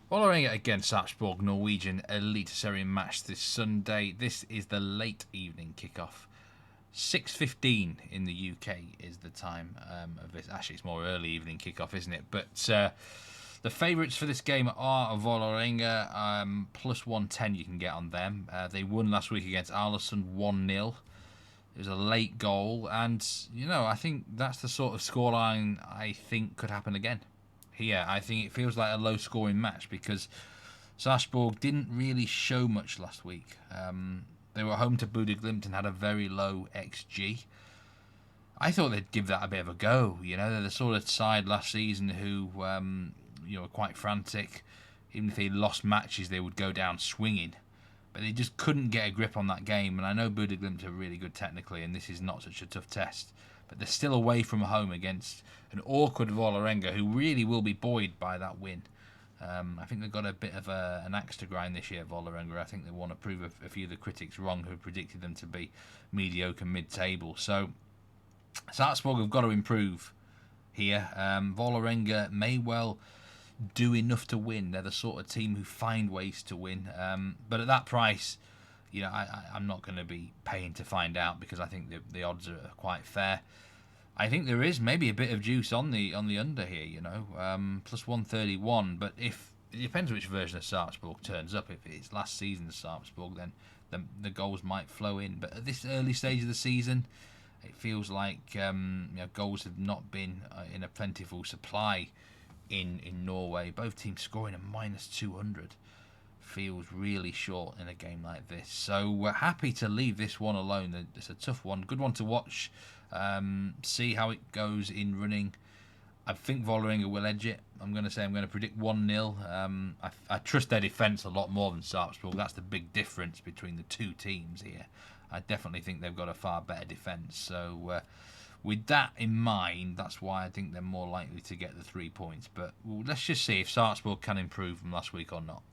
Vålerenga against Sarpsborg, Norwegian Eliteserien match this Sunday. This is the late evening kickoff. 6:15 in the UK is the time of this. Actually, it's more early evening kickoff, isn't it? But the favourites for this game are Vålerenga. Plus 110 you can get on them. They won last week against Arlesund 1-0. It was a late goal, and I think that's the sort of scoreline I think could happen again. Here, I think it feels like a low-scoring match because Sarpsborg didn't really show much last week. They were home to Glimt and had a very low XG. I thought they'd give that a bit of a go. They're the sort of side last season who, were quite frantic. Even if they lost matches, they would go down swinging. But they just couldn't get a grip on that game. And I know Glimt are really good technically, and this is not such a tough test. But they're still away from home against an awkward Vålerenga who really will be buoyed by that win. I think they've got a bit of an axe to grind this year, Vålerenga. I think they want to prove a few of the critics wrong who predicted them to be mediocre mid-table. So Sarpsborg have got to improve here. Vålerenga may well do enough to win. They're the sort of team who find ways to win. But at that price, I'm not going to be paying to find out because I think the odds are quite fair. I think there is maybe a bit of juice on the under here, plus 131. But if it depends which version of Sarpsborg turns up. If it's last season's Sarpsborg, then the goals might flow in. But at this early stage of the season, it feels like goals have not been in a plentiful supply in Norway. Both teams scoring a minus 200 feels really short in a game like this. So we're happy to leave this one alone. It's a tough one. Good one to watch. See how it goes in running. I think Vålerenga will edge it. I'm going to predict 1-0. I trust their defence a lot more than Sarpsborg. That's the big difference between the two teams here. I definitely think they've got a far better defence. So with that in mind, that's why I think they're more likely to get the 3 points. But let's just see if Sarpsborg can improve from last week or not.